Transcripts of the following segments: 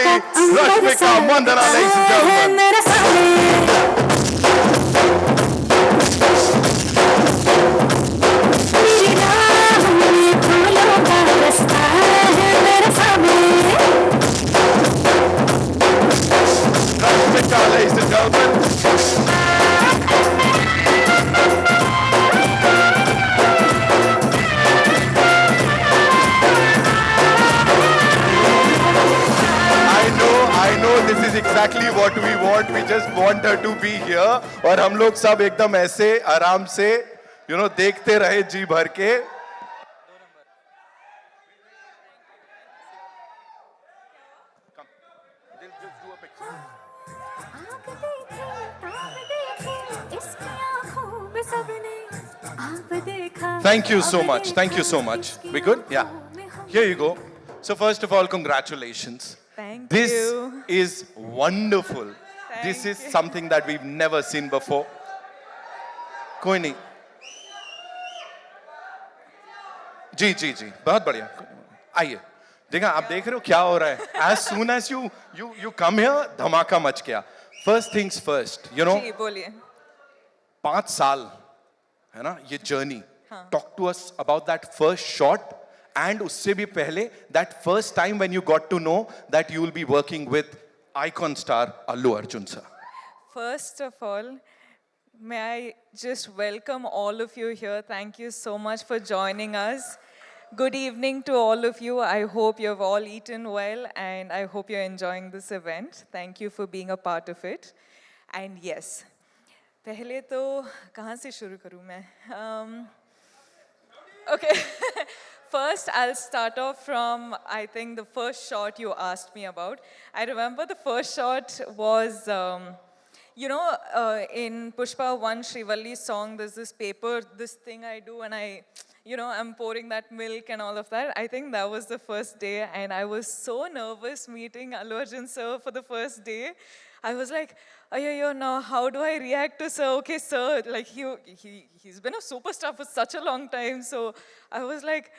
only Rashmika Mandana, ladies and gentlemen. Rashmika, ladies and gentlemen. I know this is exactly what we want. We just want her to be here. और हम लोग सब एकदम ऐसे आराम से, देखते रहे जी भर के. Thank you so much. Thank you so much. We good? Yeah. Here you go. So first of all, congratulations. Thank this you. Is wonderful. This is something that we've never seen before. कोई नहीं. जी जी जी बहुत बढ़िया. आइए. देखा आप देख रहे हो क्या हो रहा है. As soon as you come here, धमाका मच गया. First things first, जी बोलिए. 5 साल है ना ये journey. Talk to us about that first shot. And usse bhi pehle, that first time when you got to know that you will be working with icon star Allu Arjun sir. First of all, may I just welcome all of you here. Thank you so much for joining us. Good evening to all of you. I hope you have all eaten well and I hope you're enjoying this event. Thank you for being a part of it. And yes, pehle to kahan se shuru karu main? Okay. First, I'll start off from, I think, the first shot you asked me about. I remember the first shot was, in Pushpa 1, Srivalli's song, there's this paper, this thing I do, and I'm pouring that milk and all of that. I think that was the first day, and I was so nervous meeting Allu Arjun sir for the first day. I was like, now how do I react to sir? Okay, sir, like he's been a superstar for such a long time, so I was like,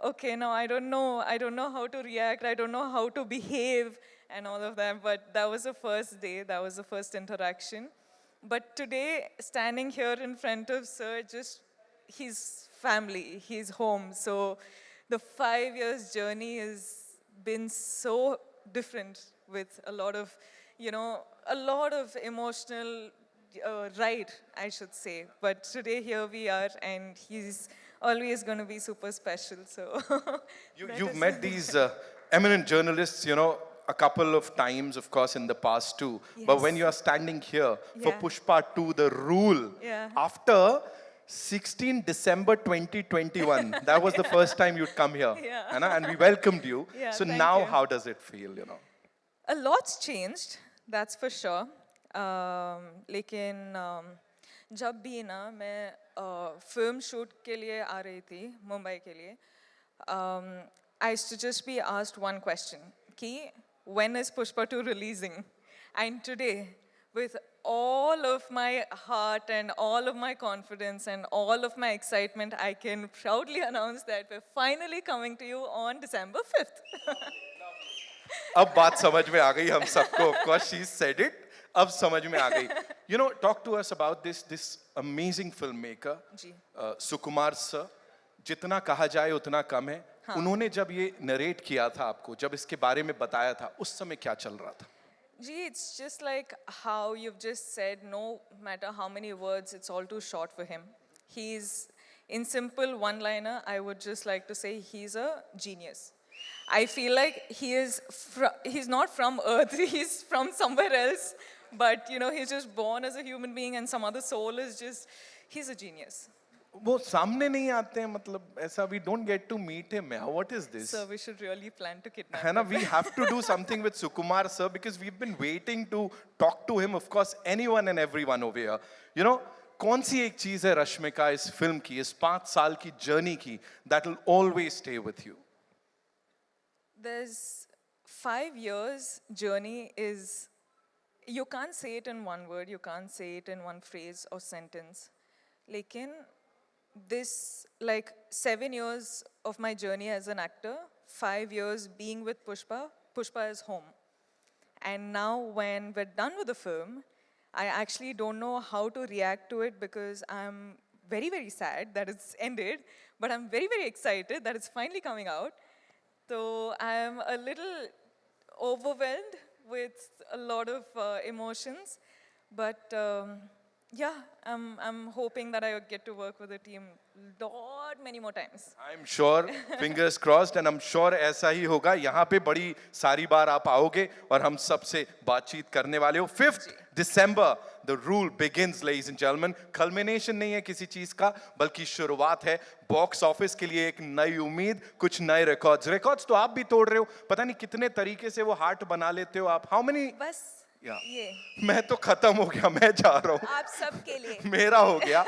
okay, now I don't know how to react, I don't know how to behave and all of that, but that was the first day, that was the first interaction. But today, standing here in front of sir, just his family, his home, so the 5 years journey has been so different with a lot of emotional ride, I should say. But today here we are, and he's always going to be super special. So you've met these eminent journalists, a couple of times, of course, in the past too. Yes. But when you are standing here for Pushpa 2, The Rule, after 16 December 2021, that was the first time you'd come here, and we welcomed you. So now, how does it feel, A lot's changed, that's for sure. लेकिन जब भी ना मैं film shoot के लिए आ रही थी मुंबई के लिए, I used to just be asked one question, कि when is Pushpa 2 releasing? And today, with all of my heart and all of my confidence and all of my excitement, I can proudly announce that we're finally coming to you on December 5th. अब बात समझ में आ गई हम सबको. Of course, she said it. अब समझ में आ गई. Talk to us about this amazing filmmaker, Sukumar sir. जितना कहा जाए उतना कम है. उन्होंने जब ये नरेट किया था आपको, जब इसके बारे में बताया था, उस समय क्या चल रहा था? Gee, it's just like how you've just said, no matter how many words, it's all too short for him. He's, in simple one-liner, I would just like to say he's a genius. I feel like he's not from Earth, he's from somewhere else, but he's just born as a human being and some other soul is just, he's a genius. वो सामने नहीं आते हैं, मतलब ऐसा, we don't get to meet him. What is this? Sir, we should really plan to kidnap him. We have to do something with Sukumar sir because we've been waiting to talk to him. Of course, anyone and everyone over here. कौन सी एक चीज है रश्मिका इस film की, इस 5 साल की journey की, that will always stay with you? There's 5 years journey is, you can't say it in one word, you can't say it in one phrase or sentence. Lekin this, like 7 years of my journey as an actor, 5 years being with Pushpa is home. And now when we're done with the film, I actually don't know how to react to it because I'm very, very sad that it's ended, but I'm very, very excited that it's finally coming out. So I'm a little overwhelmed with a lot of emotions, but yeah, I'm hoping that I get to work with the team many more times. I'm sure, fingers crossed, and I'm sure ऐसा ही होगा. यहाँ पे बड़ी सारी बार आप आओगे और हम सबसे बातचीत करने वाले हो. 5th December, the rule begins, ladies and gentlemen. Culmination नहीं है किसी चीज का, बल्कि शुरुआत है. बॉक्स ऑफिस के लिए एक नई उम्मीद, कुछ नए रिकॉर्ड्स तो आप भी तोड़ रहे हो. पता नहीं कितने तरीके से वो हार्ट बना लेते हो आप. How many? बस ये मैं तो खत्म हो गया, मैं जा रहा हूँ. आप सबके लिए. मेरा हो गया.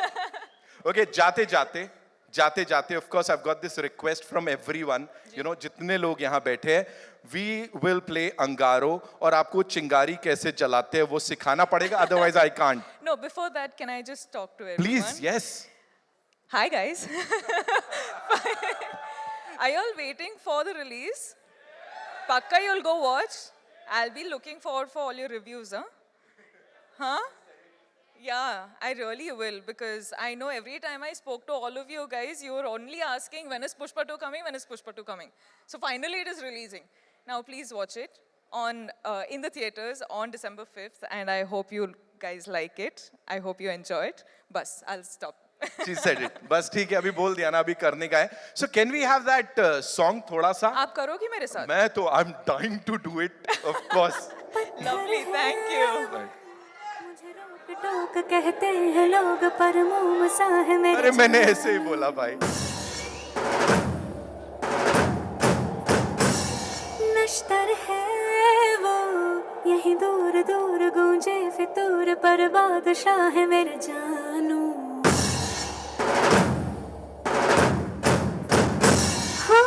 Okay, जाते जाते of course I've got this request from everyone, you know, जितने लोग यहाँ बैठे हैं, we will play अंगारो और आपको चिंगारी कैसे जलाते हैं वो सिखाना पड़ेगा, otherwise I can't. No, before that, can I just talk to everyone? Please, yes. Hi guys. Are you all waiting for the release? Pakka you'll go watch. I'll be looking forward for all your reviews, huh? Huh? Yeah, I really will because I know every time I spoke to all of you guys, you were only asking when is Pushpa 2 coming, when is Pushpa 2 coming. So finally it is releasing. Now please watch it on in the theaters on December 5th and I hope you guys like it. I hope you enjoy it. Bas, I'll stop. She said it. बस ठीक है, अभी बोल दिया ना, अभी करने का है. So can we have that song थोड़ा सा? आप करोगी मेरे साथ? मैं तो I'm dying to do it, of course. Lovely, thank you. Right. टोक कहते हैं लोग पर मुंह सा है मेरे. अरे मैंने ऐसे ही बोला भाई. नश्तर है वो यही दूर दूर गूंजे फितूर पर बादशाह है मेरे जानू. हो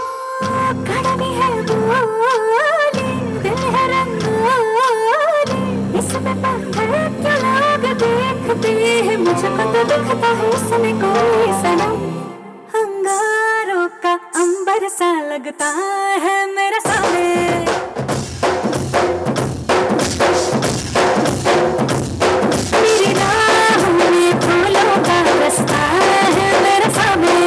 कड़वी है बोली दिल है रंगोली इसमें बंधे क्या लोग देखते हैं मुझको तो दिखता है इसमें कोई सनम. अंगारों का अंबर सा लगता है मेरे सामने. मेरी राहों में फूलों का रास्ता है मेरे सामने.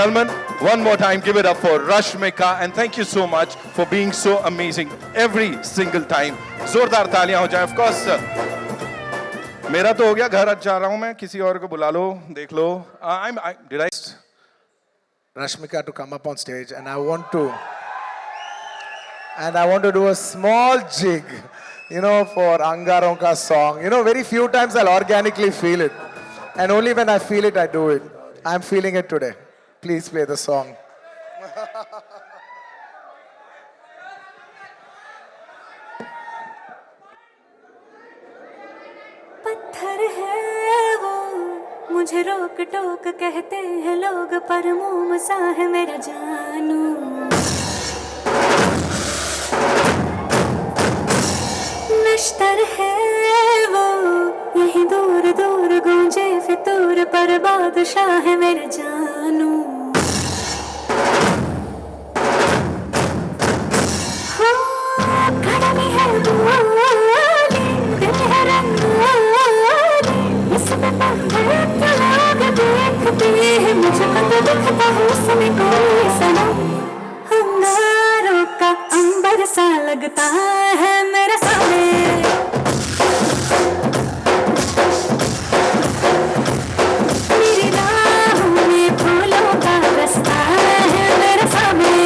Gentlemen, one more time, give it up for Rashmika and thank you so much for being so amazing every single time. जोरदार तालियां हो जाए. Of course, मेरा तो हो गया, घर जा रहा हूं मैं, किसी और को बुला लो, देख लो. Did I? Rashmika to come up on stage and I want to do a small jig, you know, for Angaronka song. You know, very few times I'll organically feel it and only when I feel it I do it. I'm feeling it today. Please play the song. पत्थर है वो मुझे रोक टोक कहते हैं लोग पर मुंह सा है मेरा जानू. नश्तर है वो यही दूर दूर गूंजे फितूर पर बादशाह है मेरे जानू. हो कड़वी है बोली दिल है रंगोली इसमें बंधे क्या लोग देखते हैं मुझको तो दिखता है इसमें कोई सनम. अंगारों का अंबर सा लगता है मेरे सामने. मेरी राहों में फूलों का रास्ता है मेरे सामने.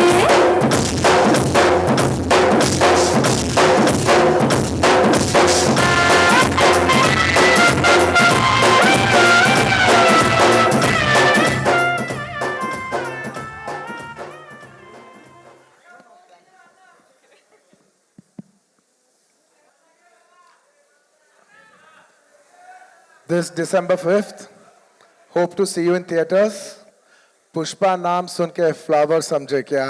This December 5th, hope to see you in theaters. Pushpa नाम सुन के फ्लावर समझे क्या?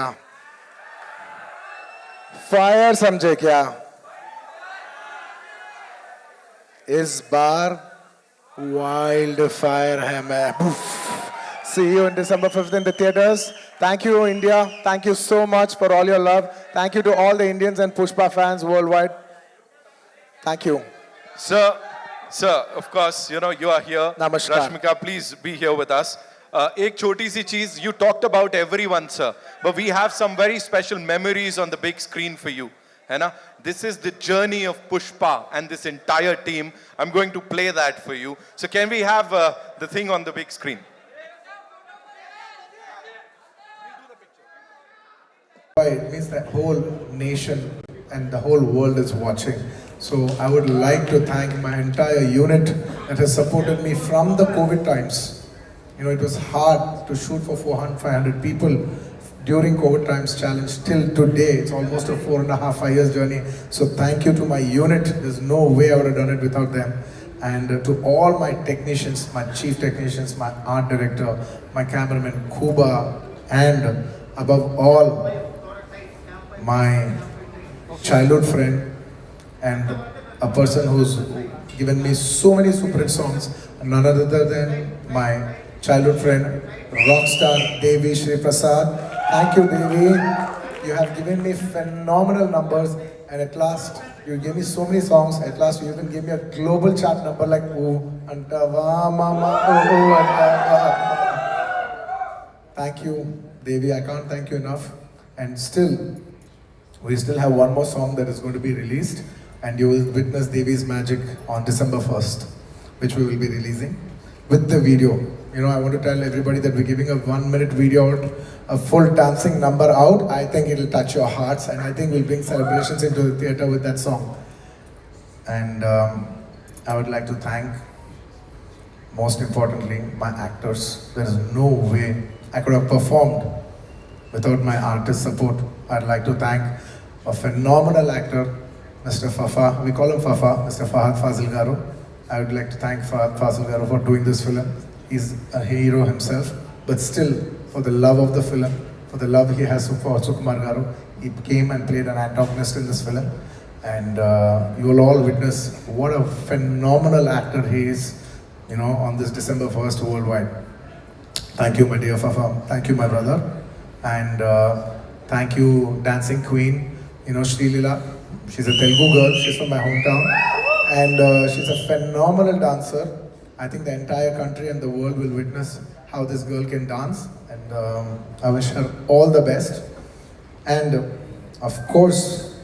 फायर समझे क्या? इस बार Wildfire Hammer. See you in December 5th in the theaters. Thank you, India. Thank you so much for all your love. Thank you to all the Indians and Pushpa fans worldwide. Thank you. Sir, of course, you know, you are here. Namaskar. Rashmika, please be here with us. Ek choti si cheez, you talked about everyone, sir. But we have some very special memories on the big screen for you. है ना? This is the journey of Pushpa and this entire team. I'm going to play that for you. So can we have the thing on the big screen? It means the whole nation and the whole world is watching. So I would like to thank my entire unit that has supported me from the COVID times. You know, it was hard to shoot for 400, 500 people during COVID times challenge till today. It's almost a 4.5 years journey. So thank you to my unit. There's no way I would have done it without them. And to all my technicians, my chief technicians, my art director, my cameraman Kuba, and above all, my childhood friend and a person who's given me so many super hit songs, none other than my childhood friend, rockstar Devi Shri Prasad. Thank you, Devi. You have given me phenomenal numbers, and at last, you gave me so many songs. At last, you even gave me a global chart number like Ooh, Antava Mama, Ooh, Antava. Thank you, Devi. I can't thank you enough. And still, we still have one more song that is going to be released, and you will witness Devi's magic on December 1st, which we will be releasing with the video. You know, I want to tell everybody that we're giving a 1-minute video out, a full dancing number out. I think it'll touch your hearts, and I think we'll bring celebrations into the theater with that song. And I would like to thank, most importantly, my actors. There is no way I could have performed without my artist support. I'd like to thank a phenomenal actor, Mr. Fafa. We call him Fafa, Mr. Fahad Fazil Garu. I would like to thank Fahad Fazil Garu for doing this film. He's a hero himself, but still, for the love of the film, for the love he has for Sukumar Garu, he came and played an antagonist in this film. And you will all witness what a phenomenal actor he is, you know, on this December 1st worldwide. Thank you, my dear Fafa. Thank you, my brother. And thank you, Dancing Queen, you know, Sri Leela. She's a Telugu girl, she's from my hometown. And she's a phenomenal dancer. I think the entire country and the world will witness how this girl can dance. And I wish her all the best. And of course,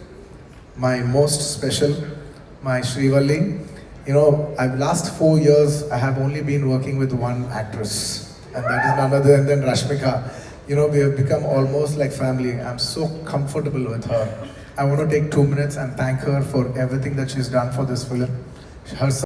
my most special, my Srivalli. You know, last 4 years, I have only been working with one actress. And that is none other than Rashmika. You know, we have become almost like family. I'm so comfortable with her. I want to take 2 minutes and thank her for everything that she's done for this film. Her